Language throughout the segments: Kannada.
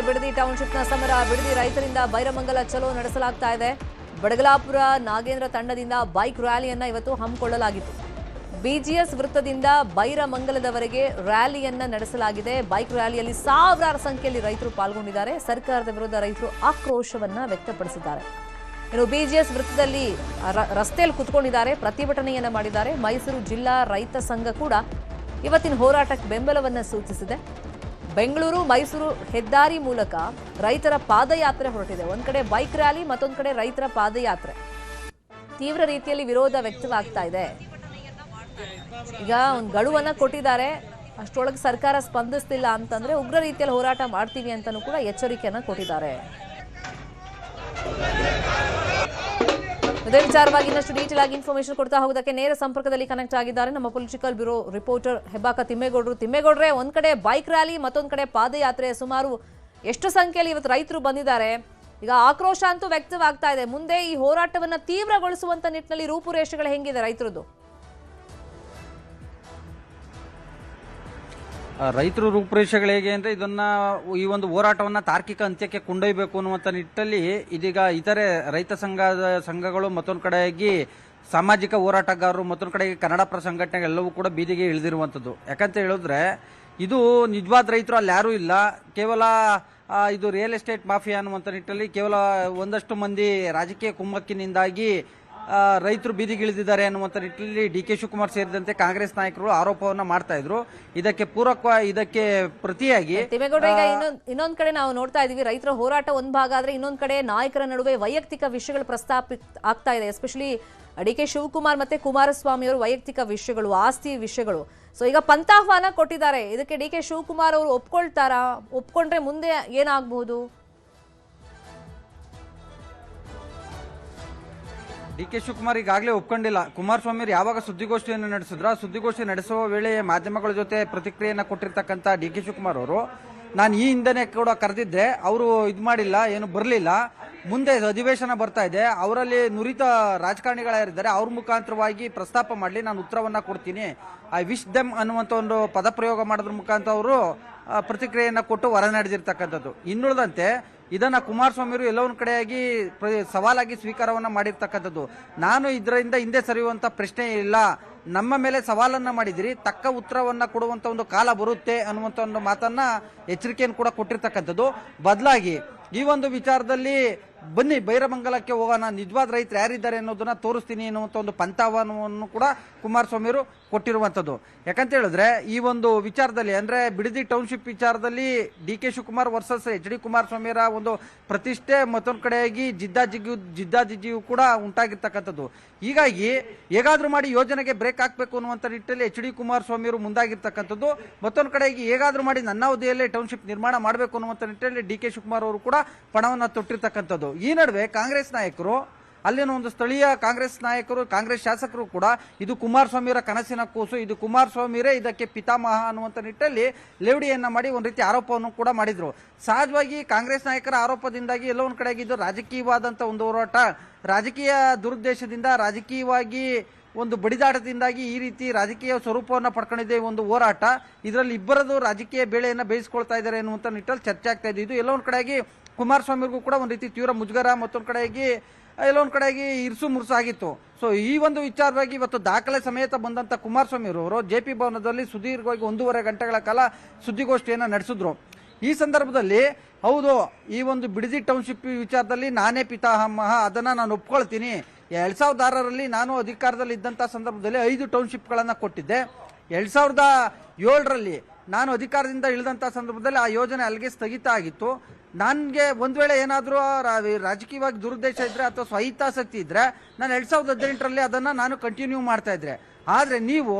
ಬಿಡದಿ ಟೌನ್ಶಿಪ್ನ ಸಮರ ಬಿಡದಿ ರೈತರಿಂದ ಬೈರಮಂಗಲ ಚಲೋ ನಡೆಸಲಾಗ್ತಾ ಇದೆ. ಬಡಗಲಾಪುರ ನಾಗೇಂದ್ರ ತಂಡದಿಂದ ಬೈಕ್ ರ್ಯಾಲಿಯನ್ನ ಇವತ್ತು ಹಮ್ಮಿಕೊಳ್ಳಲಾಗಿತ್ತು. ಬಿಜಿಎಸ್ ವೃತ್ತದಿಂದ ಬೈರಮಂಗಲದವರೆಗೆ ರ್ಯಾಲಿಯನ್ನ ನಡೆಸಲಾಗಿದೆ. ಬೈಕ್ ರ್ಯಾಲಿಯಲ್ಲಿ ಸಾವಿರಾರು ಸಂಖ್ಯೆಯಲ್ಲಿ ರೈತರು ಪಾಲ್ಗೊಂಡಿದ್ದಾರೆ. ಸರ್ಕಾರದ ವಿರುದ್ಧ ರೈತರು ಆಕ್ರೋಶವನ್ನ ವ್ಯಕ್ತಪಡಿಸಿದ್ದಾರೆ. ಇನ್ನು ಬಿಜಿಎಸ್ ವೃತ್ತದಲ್ಲಿ ರಸ್ತೆಯಲ್ಲಿ ಕುತ್ಕೊಂಡಿದ್ದಾರೆ, ಪ್ರತಿಭಟನೆಯನ್ನ ಮಾಡಿದ್ದಾರೆ. ಮೈಸೂರು ಜಿಲ್ಲಾ ರೈತ ಸಂಘ ಕೂಡ ಇವತ್ತಿನ ಹೋರಾಟಕ್ಕೆ ಬೆಂಬಲವನ್ನ ಸೂಚಿಸಿದೆ. ಬೆಂಗಳೂರು ಮೈಸೂರು ಹೆದ್ದಾರಿ ಮೂಲಕ ರೈತರ ಪಾದಯಾತ್ರೆ ಹೊರಟಿದೆ. ಒಂದ್ ಕಡೆ ಬೈಕ್ ರ್ಯಾಲಿ, ಮತ್ತೊಂದ್ ಕಡೆ ರೈತರ ಪಾದಯಾತ್ರೆ. ತೀವ್ರ ರೀತಿಯಲ್ಲಿ ವಿರೋಧ ವ್ಯಕ್ತವಾಗ್ತಾ ಇದೆ. ಈಗ ಒಂದು ಗಡುವನ್ನ ಕೊಟ್ಟಿದ್ದಾರೆ, ಅಷ್ಟರೊಳಗೆ ಸರ್ಕಾರ ಸ್ಪಂದಿಸ್ತಿಲ್ಲ ಅಂತಂದ್ರೆ ಉಗ್ರ ರೀತಿಯಲ್ಲಿ ಹೋರಾಟ ಮಾಡ್ತೀವಿ ಅಂತಾನೂ ಕೂಡ ಎಚ್ಚರಿಕೆಯನ್ನ ಕೊಟ್ಟಿದ್ದಾರೆ. ಇದೇ ವಿಚಾರವಾಗಿ ಇನ್ನಷ್ಟು ಡೀಟೇಲ್ ಆಗಿ ಇನ್ಫಾರ್ಮೇಶನ್ ಕೊಡ್ತಾ ಹೋಗೋದಕ್ಕೆ ನೇರ ಸಂಪರ್ಕದಲ್ಲಿ ಕನೆಕ್ಟ್ ಆಗಿದ್ದಾರೆ ನಮ್ಮ ಪೊಲಿಟಿಕಲ್ ಬ್ಯೂರೋ ರಿಪೋರ್ಟರ್ ಹೆಬ್ಬಾಕ ತಿಮ್ಮೇಗೌಡರು. ತಿಮ್ಮೇಗೌಡ್ರೆ, ಒಂದ್ ಕಡೆ ಬೈಕ್ ರ್ಯಾಲಿ, ಮತ್ತೊಂದ್ ಕಡೆ ಪಾದಯಾತ್ರೆ. ಸುಮಾರು ಎಷ್ಟು ಸಂಖ್ಯೆಯಲ್ಲಿ ಇವತ್ತು ರೈತರು ಬಂದಿದ್ದಾರೆ. ಈಗ ಆಕ್ರೋಶ ಅಂತೂ ವ್ಯಕ್ತವಾಗ್ತಾ ಇದೆ. ಮುಂದೆ ಈ ಹೋರಾಟವನ್ನ ತೀವ್ರಗೊಳಿಸುವಂತ ನಿಟ್ಟಿನಲ್ಲಿ ರೂಪುರೇಷೆಗಳು ಹೆಂಗಿದೆ ರೈತರದ್ದು? ರೈತರು ರೂಪುರೇಷೆಗಳು ಹೇಗೆ ಅಂದರೆ ಇದನ್ನ ಈ ಒಂದು ಹೋರಾಟವನ್ನು ತಾರ್ಕಿಕ ಅಂತ್ಯಕ್ಕೆ ಕೊಂಡೊಯ್ಯಬೇಕು ಅನ್ನುವಂಥ ನಿಟ್ಟಿನಲ್ಲಿ ಇದೀಗ ಇತರೆ ರೈತ ಸಂಘಗಳು ಮತ್ತೊಂದು ಕಡೆಯಾಗಿ ಸಾಮಾಜಿಕ ಹೋರಾಟಗಾರರು ಮತ್ತೊಂದು ಕಡೆಗೆ ಕನ್ನಡಪರ ಸಂಘಟನೆಗಳೆಲ್ಲವೂ ಕೂಡ ಬೀದಿಗೆ ಇಳಿದಿರುವಂಥದ್ದು. ಯಾಕಂತ ಹೇಳಿದ್ರೆ ಇದು ನಿಜವಾದ ರೈತರು ಅಲ್ಲಿ ಯಾರೂ ಇಲ್ಲ. ಕೇವಲ ಇದು ರಿಯಲ್ ಎಸ್ಟೇಟ್ ಮಾಫಿಯಾ ಅನ್ನುವಂಥ ನಿಟ್ಟಿನಲ್ಲಿ ಕೇವಲ ಒಂದಷ್ಟು ಮಂದಿ ರಾಜಕೀಯ ಕುಮ್ಮಕ್ಕಿನಿಂದಾಗಿ ರೈತರು ಬೀದಿಗಿಳಿದಿದ್ದಾರೆ ಅನ್ನುವಂಥ ನಿಟ್ಟಿನಲ್ಲಿ ಡಿ.ಕೆ. ಶಿವಕುಮಾರ್ ಸೇರಿದಂತೆ ಕಾಂಗ್ರೆಸ್ ನಾಯಕರು ಆರೋಪವನ್ನ ಮಾಡ್ತಾ ಇದ್ರು. ಇದಕ್ಕೆ ಪ್ರತಿಯಾಗಿ ಇನ್ನೊಂದ್ ಕಡೆ ನಾವು ನೋಡ್ತಾ ಇದೀವಿ, ರೈತರ ಹೋರಾಟ ಒಂದ್ ಭಾಗ ಆದ್ರೆ ಇನ್ನೊಂದ್ ಕಡೆ ನಾಯಕರ ನಡುವೆ ವೈಯಕ್ತಿಕ ವಿಷಯಗಳು ಪ್ರಸ್ತಾಪ ಆಗ್ತಾ ಇದೆ. ಎಸ್ಪೆಷಲಿ ಡಿ.ಕೆ. ಶಿವಕುಮಾರ್ ಮತ್ತೆ ಕುಮಾರಸ್ವಾಮಿ ಅವರು ವೈಯಕ್ತಿಕ ವಿಷಯಗಳು, ಆಸ್ತಿ ವಿಷಯಗಳು. ಸೊ ಈಗ ಪಂಥಾಹ್ವಾನ ಕೊಟ್ಟಿದ್ದಾರೆ. ಇದಕ್ಕೆ ಡಿ.ಕೆ. ಶಿವಕುಮಾರ್ ಅವರು ಒಪ್ಕೊಳ್ತಾರಾ? ಒಪ್ಕೊಂಡ್ರೆ ಮುಂದೆ ಏನಾಗಬಹುದು? ಡಿ.ಕೆ. ಶಿವಕುಮಾರ್ ಈಗಾಗಲೇ ಒಪ್ಕೊಂಡಿಲ್ಲ. ಕುಮಾರಸ್ವಾಮಿ ಯಾವಾಗ ಸುದ್ದಿಗೋಷ್ಠಿಯನ್ನು ನಡೆಸಿದ್ರ, ಸುದ್ದಿಗೋಷ್ಠಿ ನಡೆಸುವ ವೇಳೆ ಮಾಧ್ಯಮಗಳ ಜೊತೆ ಪ್ರತಿಕ್ರಿಯೆಯನ್ನು ಕೊಟ್ಟಿರ್ತಕ್ಕಂಥ ಡಿ.ಕೆ. ಶಿವಕುಮಾರ್ ಅವರು, ನಾನು ಈ ಹಿಂದೆನೆ ಕೂಡ ಕರೆದಿದ್ದೆ, ಅವರು ಇದು ಮಾಡಿಲ್ಲ, ಏನು ಬರಲಿಲ್ಲ. ಮುಂದೆ ಅಧಿವೇಶನ ಬರ್ತಾ ಇದೆ, ಅವರಲ್ಲಿ ನುರಿತ ರಾಜಕಾರಣಿಗಳಾಗಿದ್ದಾರೆ, ಅವ್ರ ಮುಖಾಂತರವಾಗಿ ಪ್ರಸ್ತಾಪ ಮಾಡಲಿ, ನಾನು ಉತ್ತರವನ್ನ ಕೊಡ್ತೀನಿ, ಐ ವಿಶ್ ದೆಮ್ ಅನ್ನುವಂಥ ಒಂದು ಪದಪ್ರಯೋಗ ಮಾಡೋದ್ರ ಮುಖಾಂತರ ಅವರು ಪ್ರತಿಕ್ರಿಯೆಯನ್ನು ಕೊಟ್ಟು ಹೊರ ನಡೆದಿರ್ತಕ್ಕಂಥದ್ದು. ಇನ್ನುಳಿದಂತೆ ಇದನ್ನ ಕುಮಾರಸ್ವಾಮಿ ಎಲ್ಲೋ ಒಂದು ಕಡೆಯಾಗಿ ಸವಾಲಾಗಿ ಸ್ವೀಕಾರವನ್ನ ಮಾಡಿರ್ತಕ್ಕಂಥದ್ದು. ನಾನು ಇದರಿಂದ ಹಿಂದೆ ಸರಿಯುವಂತ ಪ್ರಶ್ನೆ ಇಲ್ಲ, ನಮ್ಮ ಮೇಲೆ ಸವಾಲನ್ನ ಮಾಡಿದಿರಿ, ತಕ್ಕ ಉತ್ತರವನ್ನ ಕೊಡುವಂತ ಒಂದು ಕಾಲ ಬರುತ್ತೆ ಅನ್ನುವಂತ ಒಂದು ಮಾತನ್ನ ಎಚ್ಚರಿಕೆಯನ್ನು ಕೂಡ ಕೊಟ್ಟಿರ್ತಕ್ಕಂಥದ್ದು. ಬದಲಾಗಿ ಈ ಒಂದು ವಿಚಾರದಲ್ಲಿ ಬನ್ನಿ ಬೈರಮಂಗಲಕ್ಕೆ ಹೋಗೋಣ, ನಿಜವಾದ ರೈತರು ಯಾರಿದ್ದಾರೆ ಅನ್ನೋದನ್ನ ತೋರಿಸ್ತೀನಿ ಅನ್ನುವಂಥ ಒಂದು ಪಂಥಾಹ್ವಾನವನ್ನು ಕೂಡ ಕುಮಾರಸ್ವಾಮಿ ಅವರು ಕೊಟ್ಟಿರುವಂಥದ್ದು. ಯಾಕಂತ ಹೇಳಿದ್ರೆ ಈ ಒಂದು ವಿಚಾರದಲ್ಲಿ ಅಂದ್ರೆ ಬಿಡದಿ ಟೌನ್ಶಿಪ್ ವಿಚಾರದಲ್ಲಿ ಡಿ.ಕೆ. Shivakumar versus H D. ಕುಮಾರಸ್ವಾಮಿಯವರ ಒಂದು ಪ್ರತಿಷ್ಠೆ ಮತ್ತೊಂದು ಕಡೆಯಾಗಿ ಜಿದ್ದಾಜಿಜ್ಜಿಯು ಕೂಡ ಉಂಟಾಗಿರ್ತಕ್ಕಂಥದ್ದು. ಹೀಗಾಗಿ ಹೇಗಾದ್ರೂ ಮಾಡಿ ಯೋಜನೆಗೆ ಬ್ರೇಕ್ ಹಾಕಬೇಕು ಅನ್ನುವಂಥ ನಿಟ್ಟಿನಲ್ಲಿ ಎಚ್.ಡಿ. ಕುಮಾರಸ್ವಾಮಿ ಅವರು ಮುಂದಾಗಿರ್ತಕ್ಕಂಥದ್ದು. ಮತ್ತೊಂದು ಕಡೆಯಾಗಿ ಹೇಗಾದ್ರೂ ಮಾಡಿ ನನ್ನ ಅವಧಿಯಲ್ಲೇ ಟೌನ್ಶಿಪ್ ನಿರ್ಮಾಣ ಮಾಡಬೇಕು ಅನ್ನುವಂಥ ನಿಟ್ಟಿನಲ್ಲಿ ಡಿ.ಕೆ. ಶಿವಕುಮಾರ್ ಅವರು ಕೂಡ ಪಣವನ್ನು ತೊಟ್ಟಿರ್ತಕ್ಕಂಥದ್ದು. ಈ ನಡುವೆ ಕಾಂಗ್ರೆಸ್ ನಾಯಕರು, ಅಲ್ಲಿನ ಒಂದು ಸ್ಥಳೀಯ ಕಾಂಗ್ರೆಸ್ ನಾಯಕರು, ಕಾಂಗ್ರೆಸ್ ಶಾಸಕರು ಕೂಡ ಇದು ಕುಮಾರಸ್ವಾಮಿಯವರ ಕನಸಿನ ಕೂಸು, ಇದು ಕುಮಾರಸ್ವಾಮಿಯವರೇ ಇದಕ್ಕೆ ಪಿತಾಮಹ ಅನ್ನುವಂಥ ನಿಟ್ಟಿನಲ್ಲಿ ಲೇವಡಿಯನ್ನ ಮಾಡಿ ಒಂದು ರೀತಿ ಆರೋಪವನ್ನು ಕೂಡ ಮಾಡಿದ್ರು. ಸಹಜವಾಗಿ ಕಾಂಗ್ರೆಸ್ ನಾಯಕರ ಆರೋಪದಿಂದಾಗಿ ಎಲ್ಲೋ ಒಂದು ಕಡೆಗಿದ್ದು ರಾಜಕೀಯವಾದಂಥ ಒಂದು ಹೋರಾಟ, ರಾಜಕೀಯ ದುರುದ್ದೇಶದಿಂದ, ರಾಜಕೀಯವಾಗಿ ಒಂದು ಬಡಿದಾಟದಿಂದಾಗಿ ಈ ರೀತಿ ರಾಜಕೀಯ ಸ್ವರೂಪವನ್ನು ಪಡ್ಕೊಂಡಿದೆ ಒಂದು ಹೋರಾಟ. ಇದರಲ್ಲಿ ಇಬ್ಬರದು ರಾಜಕೀಯ ಬೇಳೆಯನ್ನು ಬೇಯಿಸ್ಕೊಳ್ತಾ ಇದ್ದಾರೆ ಅನ್ನುವಂಥ ನಿಟ್ಟಲ್ಲಿ ಚರ್ಚೆ ಆಗ್ತಾ ಇದೆ. ಇದು ಎಲ್ಲೋ ಒಂದು ಕಡೆಯಾಗಿ ಕುಮಾರಸ್ವಾಮಿಗೂ ಕೂಡ ಒಂದು ರೀತಿ ತೀವ್ರ ಮುಜುಗರ, ಮತ್ತೊಂದು ಕಡೆಯಾಗಿ ಎಲ್ಲೋ ಒಂದು ಕಡೆಯಾಗಿ ಇರ್ಸು ಮುರ್ಸು ಆಗಿತ್ತು. ಸೊ ಈ ಒಂದು ವಿಚಾರವಾಗಿ ಇವತ್ತು ದಾಖಲೆ ಸಮೇತ ಬಂದಂತ ಕುಮಾರಸ್ವಾಮಿ ಅವರು ಜೆಪಿ ಭವನದಲ್ಲಿ ಸುದೀರ್ಘವಾಗಿ 1.5 ಗಂಟೆಗಳ ಕಾಲ ಸುದ್ದಿಗೋಷ್ಠಿಯನ್ನು ನಡೆಸಿದ್ರು. ಈ ಸಂದರ್ಭದಲ್ಲಿ ಹೌದು, ಈ ಒಂದು ಬಿಡದಿ ಟೌನ್ಶಿಪ್ ವಿಚಾರದಲ್ಲಿ ನಾನೇ ಪಿತಾಮಹ, ಅದನ್ನ ನಾನು ಒಪ್ಕೊಳ್ತೀನಿ. 2006ರಲ್ಲಿ ನಾನು ಅಧಿಕಾರದಲ್ಲಿ ಇದ್ದಂತ ಸಂದರ್ಭದಲ್ಲಿ 5 ಟೌನ್ಶಿಪ್ಗಳನ್ನ ಕೊಟ್ಟಿದ್ದೆ. 2007ರಲ್ಲಿ ನಾನು ಅಧಿಕಾರದಿಂದ ಇಳಿದಂತ ಸಂದರ್ಭದಲ್ಲಿ ಆ ಯೋಜನೆ ಅಲ್ಲಿಗೆ ಸ್ಥಗಿತ ಆಗಿತ್ತು. ನನಗೆ ಒಂದ್ ವೇಳೆ ಏನಾದರೂ ರಾಜಕೀಯವಾಗಿ ದುರುದ್ದೇಶ ಇದ್ರೆ ಅಥವಾ ಸ್ವಹಿತಾಸಕ್ತಿ ಇದ್ರೆ ನಾನು 2018ರಲ್ಲಿ ಅದನ್ನ ನಾನು ಕಂಟಿನ್ಯೂ ಮಾಡ್ತಾ ಇದ್ರೆ. ಆದ್ರೆ ನೀವು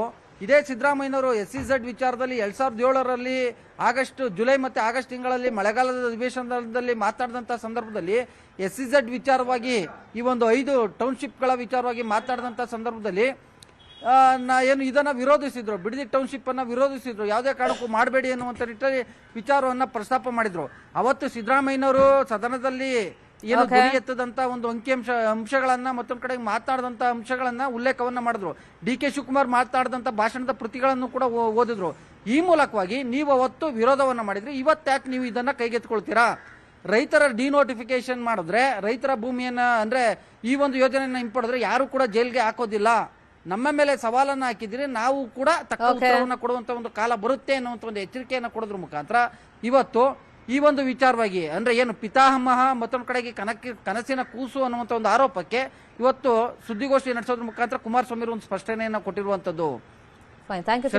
ಇದೇ ಸಿದ್ದರಾಮಯ್ಯನವರು SEZ ವಿಚಾರದಲ್ಲಿ 2007ರಲ್ಲಿ ಜುಲೈ ಮತ್ತೆ ಆಗಸ್ಟ್ ತಿಂಗಳಲ್ಲಿ ಮಳೆಗಾಲದ ಅಧಿವೇಶನದಲ್ಲಿ ಮಾತಾಡಿದಂತ ಸಂದರ್ಭದಲ್ಲಿ SEZ ವಿಚಾರವಾಗಿ ಈ ಒಂದು 5 ಟೌನ್ಶಿಪ್ಗಳ ವಿಚಾರವಾಗಿ ಮಾತಾಡಿದಂತ ಸಂದರ್ಭದಲ್ಲಿ ಏನು ಇದನ್ನ ವಿರೋಧಿಸಿದ್ರು, ಬಿಡದಿ ಟೌನ್ಶಿಪ್ ಅನ್ನ ವಿರೋಧಿಸಿದ್ರು, ಯಾವುದೇ ಕಾರಣಕ್ಕೂ ಮಾಡಬೇಡಿ ಅನ್ನುವಂಥ ನಿಟ್ಟಿನಲ್ಲಿ ವಿಚಾರವನ್ನ ಪ್ರಸ್ತಾಪ ಮಾಡಿದ್ರು. ಅವತ್ತು ಸಿದ್ದರಾಮಯ್ಯನವರು ಸದನದಲ್ಲಿ ಏನು ಧ್ವನಿ ಎತ್ತದಂತ ಒಂದು ಅಂಶಗಳನ್ನ ಮತ್ತೊಂದು ಕಡೆ ಮಾತಾಡದಂತ ಅಂಶಗಳನ್ನ ಉಲ್ಲೇಖವನ್ನ ಮಾಡಿದ್ರು. ಡಿ.ಕೆ. ಶಿವಕುಮಾರ್ ಮಾತಾಡದಂತ ಭಾಷಣದ ಪ್ರತಿಗಳನ್ನು ಕೂಡ ಓದಿದ್ರು. ಈ ಮೂಲಕವಾಗಿ ನೀವು ಅವತ್ತು ವಿರೋಧವನ್ನ ಮಾಡಿದ್ರಿ, ಇವತ್ತ್ಯಾಕೆ ನೀವು ಇದನ್ನ ಕೈಗೆತ್ತಿಕೊಳ್ತೀರಾ? ರೈತರ ಡಿನೋಟಿಫಿಕೇಶನ್ ಮಾಡಿದ್ರೆ, ರೈತರ ಭೂಮಿಯನ್ನ ಅಂದ್ರೆ ಈ ಒಂದು ಯೋಜನೆಯನ್ನ ಹಿಂಪಡೆದ್ರೆ ಯಾರು ಕೂಡ ಜೈಲ್ಗೆ ಹಾಕೋದಿಲ್ಲ. ನಮ್ಮ ಮೇಲೆ ಸವಾಲನ್ನ ಹಾಕಿದ್ರೆ ನಾವು ಕೂಡ ತಕ್ಕ ಉತ್ತರವನ್ನ ಕೊಡುವಂತ ಒಂದು ಕಾಲ ಬರುತ್ತೆ ಅನ್ನುವಂತ ಒಂದು ಎಚ್ಚರಿಕೆಯನ್ನ ಕೊಡೋದ್ರ ಮುಖಾಂತರ ಇವತ್ತು ಈ ಒಂದು ವಿಚಾರವಾಗಿ ಅಂದ್ರೆ ಏನು ಪಿತಾಮಹ ಮತ್ತೊಂದು ಕಡೆಗೆ ಕನಸಿನ ಕೂಸು ಅನ್ನುವಂತ ಒಂದು ಆರೋಪಕ್ಕೆ ಇವತ್ತು ಸುದ್ದಿಗೋಷ್ಠಿ ನಡೆಸೋದ್ರ ಮುಖಾಂತರ ಕುಮಾರಸ್ವಾಮಿ ಒಂದು ಸ್ಪಷ್ಟನೆಯನ್ನ ಕೊಟ್ಟಿರುವಂತದ್ದು. Fine, thank you.